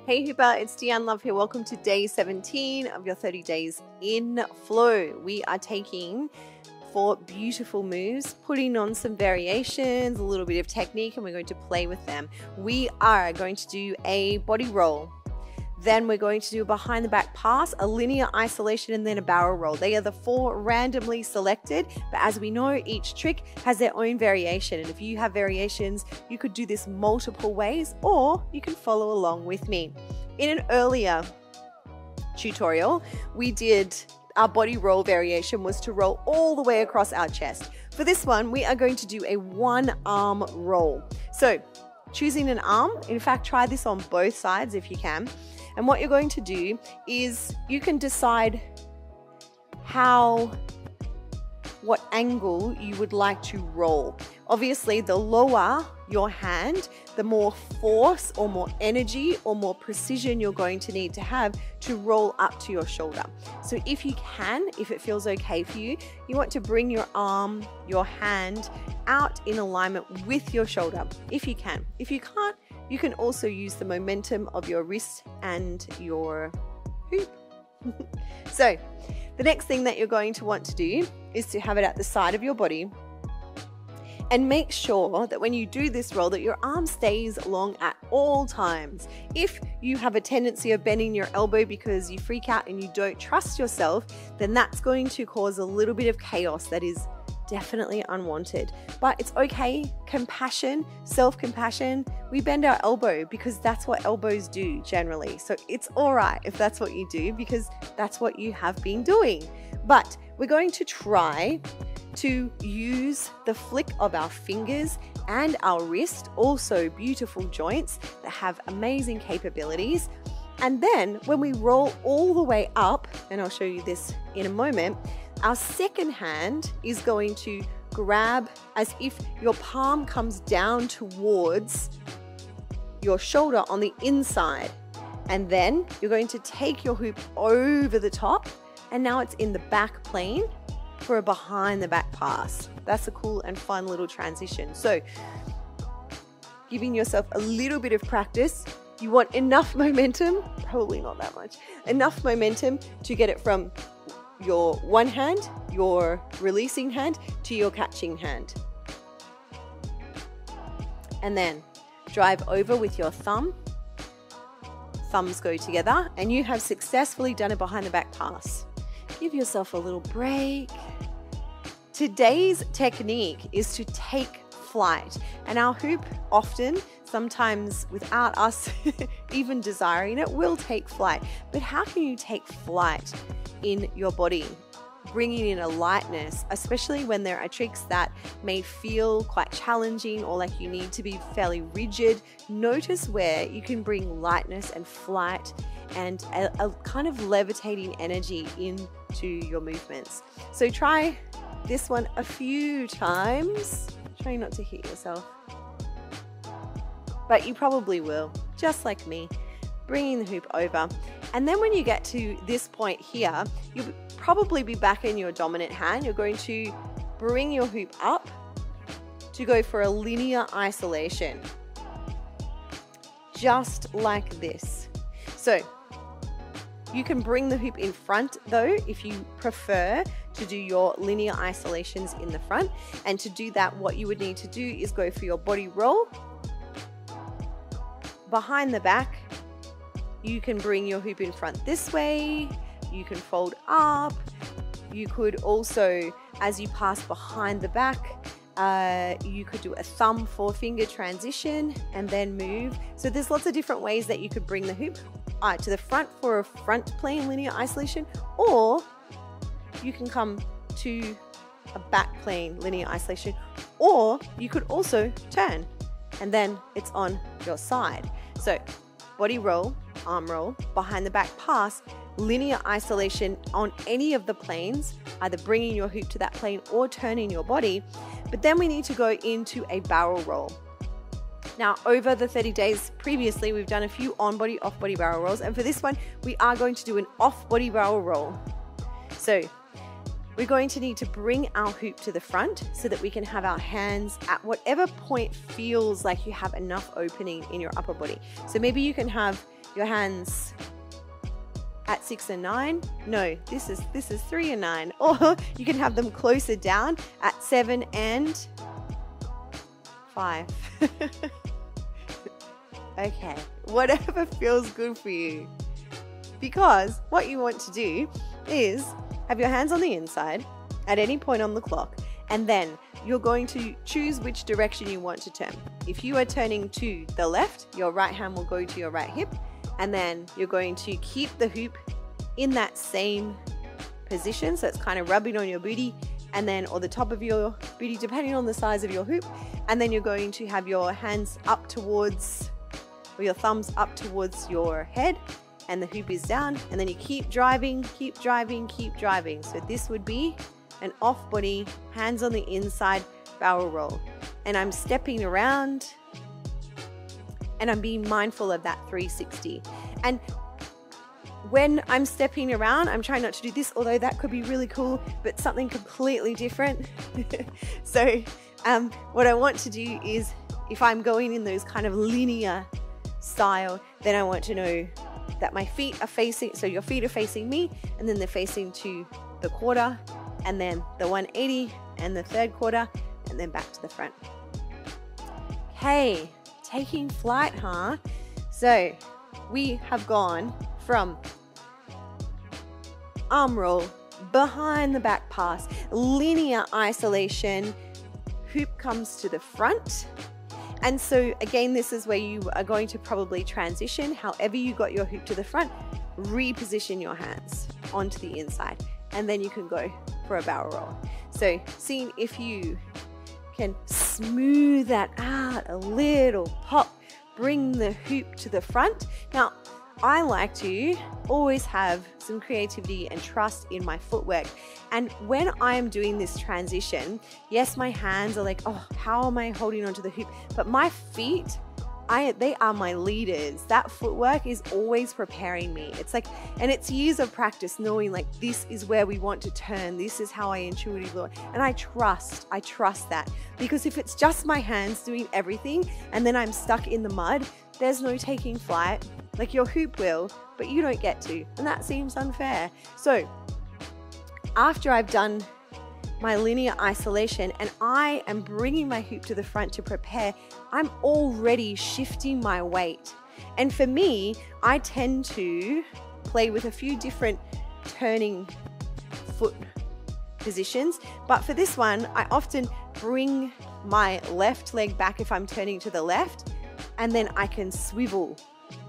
Hey Hooper, it's Deanne Love here. Welcome to day 17 of your 30 days in flow. We are taking 4 beautiful moves, putting on some variations, a little bit of technique, and we're going to play with them. We are going to do a body roll. Then we're going to do a behind the back pass, a linear isolation, and then a barrel roll. They are the 4 randomly selected, but as we know, each trick has their own variation. And if you have variations, you could do this multiple ways, or you can follow along with me. In an earlier tutorial, we did our body roll variation was to roll all the way across our chest. For this one, we are going to do a 1-arm roll. So choosing an arm, in fact, try this on both sides if you can. And what you're going to do is you can decide what angle you would like to roll. Obviously, the lower your hand, the more force or more energy or more precision you're going to need to have to roll up to your shoulder. So if you can, if it feels okay for you, you want to bring your arm, your hand out in alignment with your shoulder, if you can. If you can't, you can also use the momentum of your wrist and your hoop. So the next thing that you're going to want to do is to have it at the side of your body, and make sure that when you do this roll that your arm stays long at all times. If you have a tendency of bending your elbow because you freak out and you don't trust yourself, then that's going to cause a little bit of chaos that is definitely unwanted. But it's okay. Compassion, self-compassion. We bend our elbow because that's what elbows do generally. So it's all right if that's what you do, because that's what you have been doing. But we're going to try to use the flick of our fingers and our wrist, also beautiful joints that have amazing capabilities. And then when we roll all the way up, and I'll show you this in a moment, our second hand is going to grab as if your palm comes down towards your shoulder on the inside. And then you're going to take your hoop over the top, and now it's in the back plane for a behind the back pass. That's a cool and fun little transition. So giving yourself a little bit of practice. You want enough momentum, probably not that much, enough momentum to get it from your one hand, your releasing hand, to your catching hand. And then drive over with your thumb. Thumbs go together, and you have successfully done a behind the back pass. Give yourself a little break. Today's technique is to take flight, and our hoop often, sometimes without us even desiring it, will take flight. But how can you take flight in your body? Bringing in a lightness, especially when there are tricks that may feel quite challenging or like you need to be fairly rigid. Notice where you can bring lightness and flight and a kind of levitating energy into your movements. So try this one a few times. Try not to hit yourself, but you probably will, just like me, bringing the hoop over. And then when you get to this point here, you'll probably be back in your dominant hand. You're going to bring your hoop up to go for a linear isolation, just like this. So you can bring the hoop in front though, if you prefer to do your linear isolations in the front. And to do that, what you would need to do is go for your body roll. Behind the back, you can bring your hoop in front this way. You can fold up. You could also, as you pass behind the back, you could do a thumb, forefinger transition and then move. So there's lots of different ways that you could bring the hoop to the front for a front plane linear isolation, or you can come to a back plane linear isolation, or you could also turn and then it's on your side. So body roll, arm roll, behind the back pass, linear isolation on any of the planes, either bringing your hoop to that plane or turning your body. But then we need to go into a barrel roll. Now, over the 30 days previously, we've done a few on-body, off-body barrel rolls. And for this one, we are going to do an off-body barrel roll. So we're going to need to bring our hoop to the front so that we can have our hands at whatever point feels like you have enough opening in your upper body. So maybe you can have your hands at 6 and 9. No, this is 3 and 9. Or you can have them closer down at 7 and 5. Okay, whatever feels good for you. Because what you want to do is have your hands on the inside at any point on the clock, and then you're going to choose which direction you want to turn. If you are turning to the left, your right hand will go to your right hip, and then you're going to keep the hoop in that same position, so it's kind of rubbing on your booty, and then or the top of your booty depending on the size of your hoop, and then you're going to have your hands up towards, or your thumbs up towards your head, and the hoop is down, and then you keep driving, keep driving, keep driving. So this would be an off body, hands on the inside barrel roll. And I'm stepping around and I'm being mindful of that 360. And when I'm stepping around, I'm trying not to do this, although that could be really cool, but something completely different. So what I want to do is, if I'm going in those kind of linear style, then I want to know that my feet are facing, so your feet are facing me, and then they're facing to the quarter, and then the 180, and the third quarter, and then back to the front. Okay, taking flight, huh? So we have gone from arm roll, behind the back pass, linear isolation, hoop comes to the front. And so again, this is where you are going to probably transition. However you got your hoop to the front, reposition your hands onto the inside, and then you can go for a barrel roll. So seeing if you can smooth that out a little, pop, bring the hoop to the front. Now, I like to always have some creativity and trust in my footwork. And when I am doing this transition, yes, my hands are like, oh, how am I holding onto the hoop? But my feet, they are my leaders. That footwork is always preparing me. It's like, and it's years of practice knowing like, this is where we want to turn. This is how I intuitively, and I trust that, because if it's just my hands doing everything and then I'm stuck in the mud, there's no taking flight. Like your hoop will, but you don't get to, and that seems unfair. So after I've done my linear isolation and I am bringing my hoop to the front to prepare, I'm already shifting my weight. And for me, I tend to play with a few different turning foot positions, but for this one, I often bring my left leg back if I'm turning to the left, and then I can swivel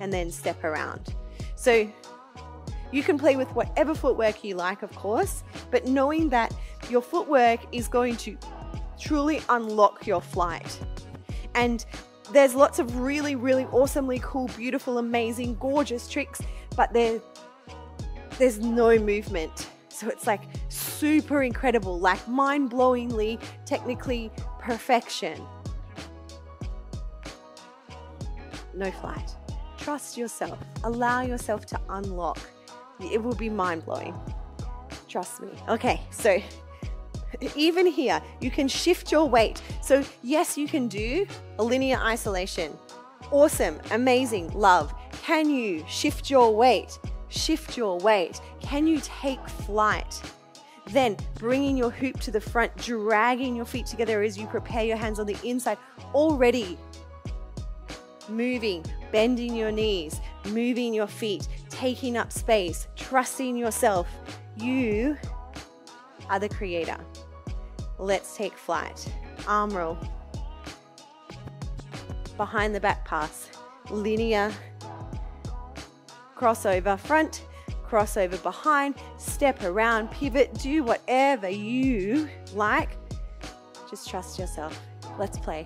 and then step around. So you can play with whatever footwork you like, of course, but knowing that your footwork is going to truly unlock your flight. And there's lots of really, really awesomely cool, beautiful, amazing, gorgeous tricks, but there's no movement. So it's like super incredible, like mind-blowingly, technically perfection. No flight. Trust yourself. Allow yourself to unlock. It will be mind-blowing. Trust me. Okay, so even here, you can shift your weight. So yes, you can do a linear isolation. Awesome, amazing, love. Can you shift your weight? Shift your weight. Can you take flight? Then bringing your hoop to the front, dragging your feet together as you prepare your hands on the inside, already moving, bending your knees, moving your feet, taking up space, trusting yourself. You are the creator. Let's take flight. Arm roll. Behind the back pass. Linear. Crossover front. Crossover behind. Step around. Pivot. Do whatever you like. Just trust yourself. Let's play.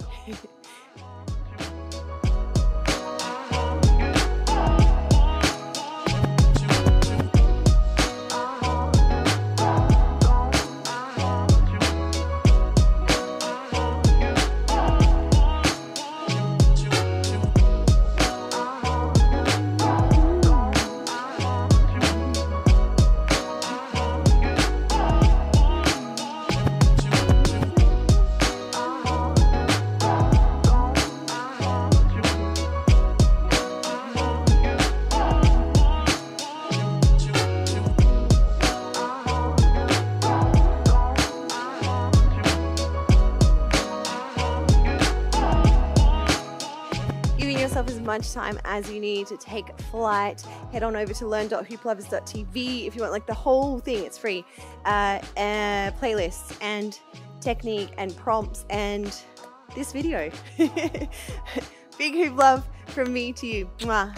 yourself as much time as you need to take flight. Head on over to learn.hooplovers.tv if you want like the whole thing. It's free. Playlists and technique and prompts and this video. Big hoop love from me to you. Mwah.